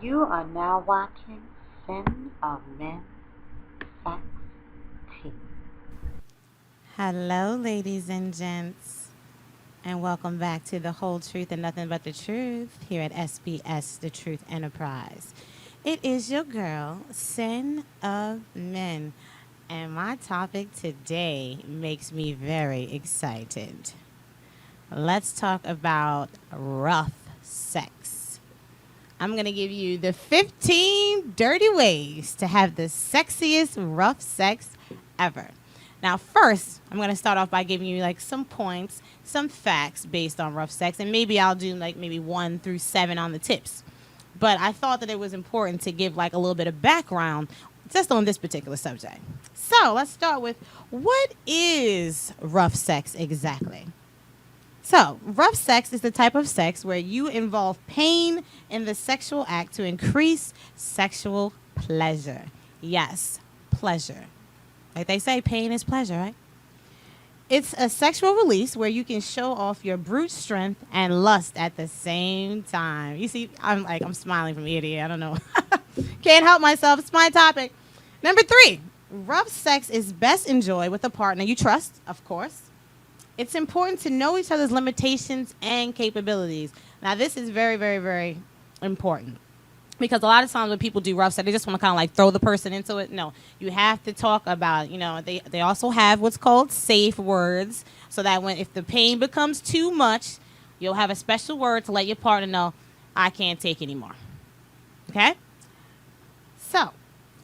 You are now watching Sinn-Of-Men Sex Tea. Hello, ladies and gents, and welcome back to The Whole Truth and Nothing But the Truth here at SBS The Truth Enterprise. It is your girl, Sinn-Of-Men, and my topic today makes me very excited. Let's talk about rough sex. I'm going to give you the 15 dirty ways to have the sexiest rough sex ever. Now, first, I'm going to start off by giving you like some points, some facts based on rough sex, and maybe I'll do like maybe 1 through 7 on the tips. But I thought that it was important to give like a little bit of background just on this particular subject. So let's start with, what is rough sex exactly? So, rough sex is the type of sex where you involve pain in the sexual act to increase sexual pleasure. Yes, pleasure. Like they say, pain is pleasure, right? It's a sexual release where you can show off your brute strength and lust at the same time. You see, I'm smiling from ear to ear. I don't know. Can't help myself. It's my topic. Number 3, rough sex is best enjoyed with a partner you trust, of course. It's important to know each other's limitations and capabilities. Now, this is very, very, very important. Because a lot of times when people do rough sex, they just want to kind of like throw the person into it. No, you have to talk about, they also have what's called safe words. So that if the pain becomes too much, you'll have a special word to let your partner know, I can't take anymore. Okay? So,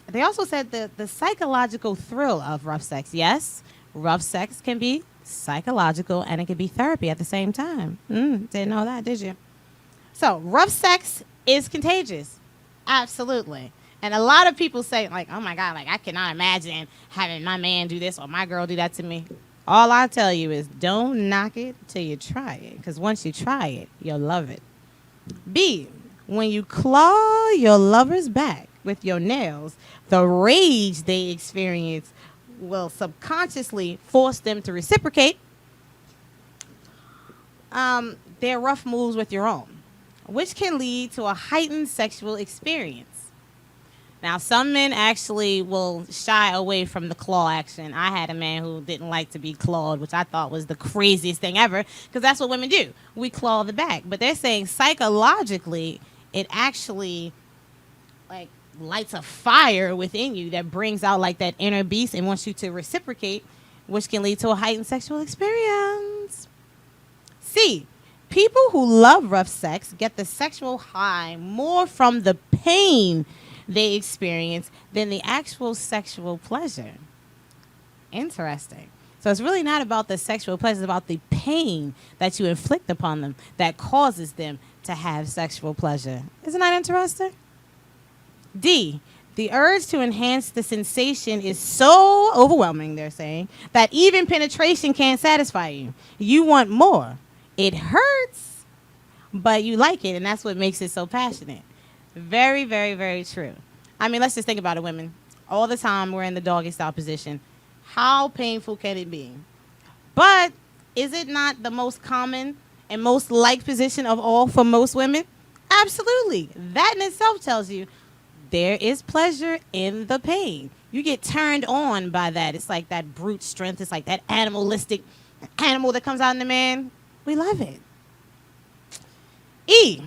they also said the psychological thrill of rough sex. Yes, rough sex can be psychological and it can be therapy at the same time. Didn't know that, did you? So, rough sex is contagious. Absolutely. And a lot of people say, like, oh my God, like I cannot imagine having my man do this or my girl do that to me. All I tell you is don't knock it till you try it. Because once you try it, you'll love it. B, when you claw your lover's back with your nails, the rage they experience will subconsciously force them to reciprocate their rough moves with your own, which can lead to a heightened sexual experience. Now, some men actually will shy away from the claw action. I had a man who didn't like to be clawed, which I thought was the craziest thing ever, because that's what women do. We claw the back. But they're saying psychologically, it actually like lights a fire within you that brings out like that inner beast and wants you to reciprocate, which can lead to a heightened sexual experience. C, people who love rough sex get the sexual high more from the pain they experience than the actual sexual pleasure. Interesting. So it's really not about the sexual pleasure, it's about the pain that you inflict upon them that causes them to have sexual pleasure. Isn't that interesting? D, the urge to enhance the sensation is so overwhelming, they're saying, that even penetration can't satisfy you. You want more. It hurts, but you like it, and that's what makes it so passionate. Very, very, very true. I mean, let's just think about it, women. All the time we're in the doggy style position. How painful can it be? But is it not the most common and most liked position of all for most women? Absolutely. That in itself tells you there is pleasure in the pain. You get turned on by that. It's like that brute strength. It's like that animalistic animal that comes out in the man. We love it. E,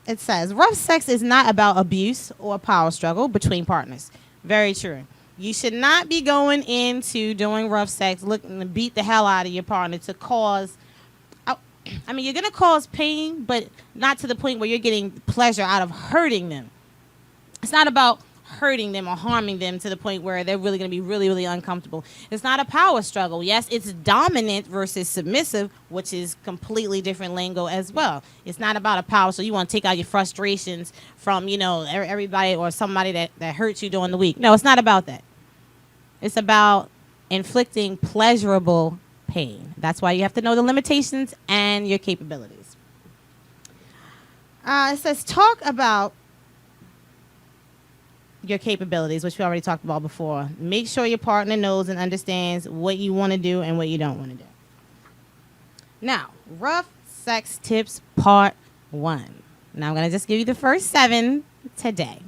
it says, rough sex is not about abuse or power struggle between partners. Very true. You should not be going into doing rough sex looking to beat the hell out of your partner to cause, I mean, you're going to cause pain, but not to the point where you're getting pleasure out of hurting them. It's not about hurting them or harming them to the point where they're really going to be really, really uncomfortable. It's not a power struggle. Yes, it's dominant versus submissive, which is completely different lingo as well. It's not about a power, so you want to take out your frustrations from, everybody or somebody that hurts you during the week. No, it's not about that. It's about inflicting pleasurable pain. That's why you have to know the limitations and your capabilities. It says, talk about your capabilities, which we already talked about before. Make sure your partner knows and understands what you want to do and what you don't want to do. Now, rough sex tips part 1. Now I'm going to just give you the first 7 today.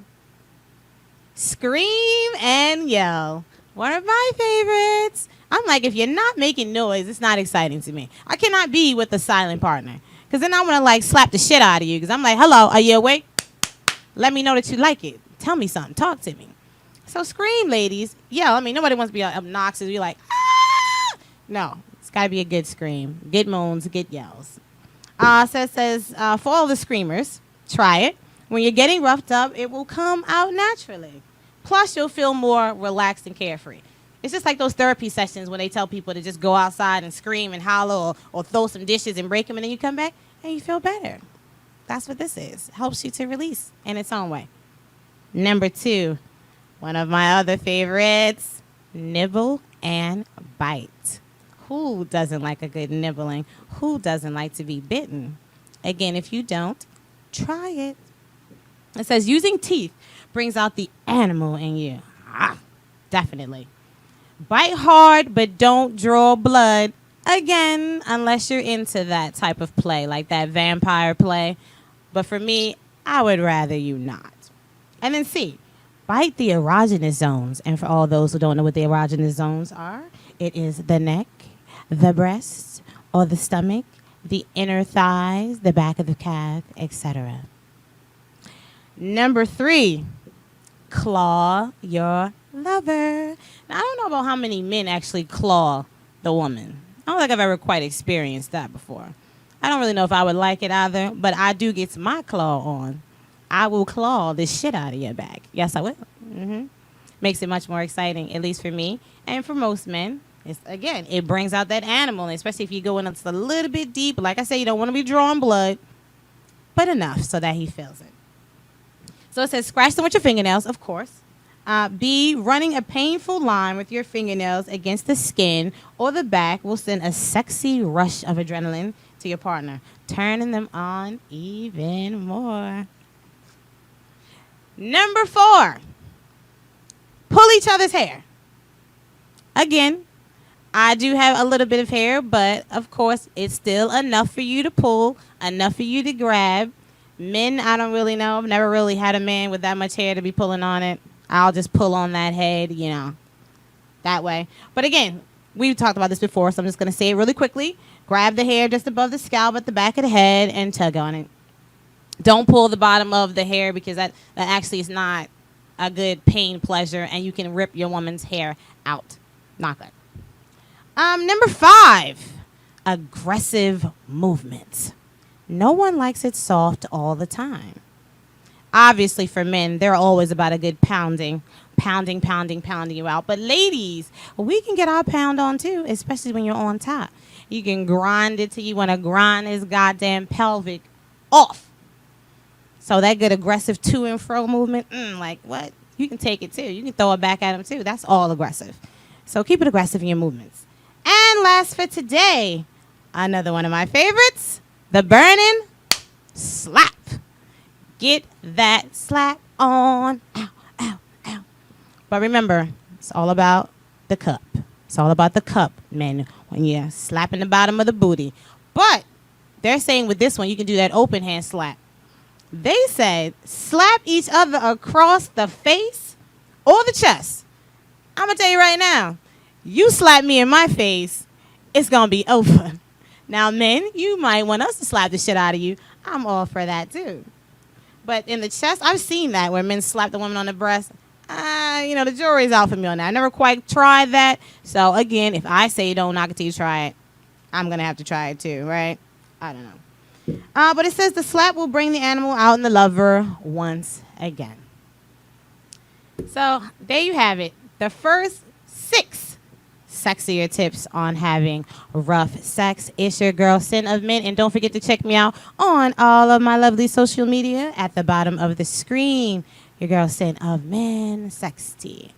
Scream and yell. One of my favorites. I'm like, if you're not making noise, it's not exciting to me. I cannot be with a silent partner. Because then I want to, like, slap the shit out of you. Because I'm like, hello, are you awake? Let me know that you like it. Tell me something. Talk to me. So scream, ladies. Yell. I mean, nobody wants to be obnoxious. You're like, ah! No. It's got to be a good scream. Good moans, good yells. So it says, for all the screamers, try it. When you're getting roughed up, it will come out naturally. Plus, you'll feel more relaxed and carefree. It's just like those therapy sessions when they tell people to just go outside and scream and holler or throw some dishes and break them, and then you come back and you feel better. That's what this is. Helps you to release in its own way. Number 2, one of my other favorites, nibble and bite. Who doesn't like a good nibbling? Who doesn't like to be bitten? Again, if you don't, try it. It says using teeth brings out the animal in you. Definitely. Bite hard, but don't draw blood. Again, unless you're into that type of play, like that vampire play. But for me, I would rather you not. And then C, bite the erogenous zones. And for all those who don't know what the erogenous zones are, it is the neck, the breast, or the stomach, the inner thighs, the back of the calf, etc. Number 3, claw your lover. Now, I don't know about how many men actually claw the woman. I don't think I've ever quite experienced that before. I don't really know if I would like it either, but I do get my claw on. I will claw the shit out of your back. Yes, I will. Makes it much more exciting, at least for me and for most men. Again, it brings out that animal, especially if you go in a little bit deep. Like I say, you don't want to be drawing blood, but enough so that he feels it. So it says scratch them with your fingernails, of course. B, running a painful line with your fingernails against the skin or the back will send a sexy rush of adrenaline to your partner, turning them on even more. Number 4, pull each other's hair. Again, I do have a little bit of hair, but of course, it's still enough for you to pull, enough for you to grab. Men, I don't really know. I've never really had a man with that much hair to be pulling on it. I'll just pull on that head, that way. But again, we've talked about this before, so I'm just going to say it really quickly. Grab the hair just above the scalp at the back of the head and tug on it. Don't pull the bottom of the hair because that actually is not a good pain pleasure, and you can rip your woman's hair out. Not good. Number 5, aggressive movements. No one likes it soft all the time. Obviously, for men, they're always about a good pounding you out. But ladies, we can get our pound on too, especially when you're on top. You can grind it till you want to grind his goddamn pelvic off. So that good aggressive to and fro movement, like what? You can take it too. You can throw it back at him too. That's all aggressive. So keep it aggressive in your movements. And last for today, another one of my favorites, the Burnin Slap. Get that slap on. Ow, ow, ow. But remember, it's all about the cup. It's all about the cup, men, when you're slapping the bottom of the booty. But they're saying with this one, you can do that open hand slap. They said slap each other across the face or the chest. I'm going to tell you right now, you slap me in my face, it's going to be over. Now, men, you might want us to slap the shit out of you. I'm all for that, too. But in the chest, I've seen that where men slap the woman on the breast. The jury's out for me on that. I never quite tried that. So, again, if I say don't knock it till you try it, I'm going to have to try it, too, right? I don't know. But it says the slap will bring the animal out in the lover once again. So, there you have it. The first 6 sexier tips on having rough sex. It's your girl, Sinn-Of-Men. And don't forget to check me out on all of my lovely social media at the bottom of the screen. Your girl, Sinn-Of-Men, Sexty.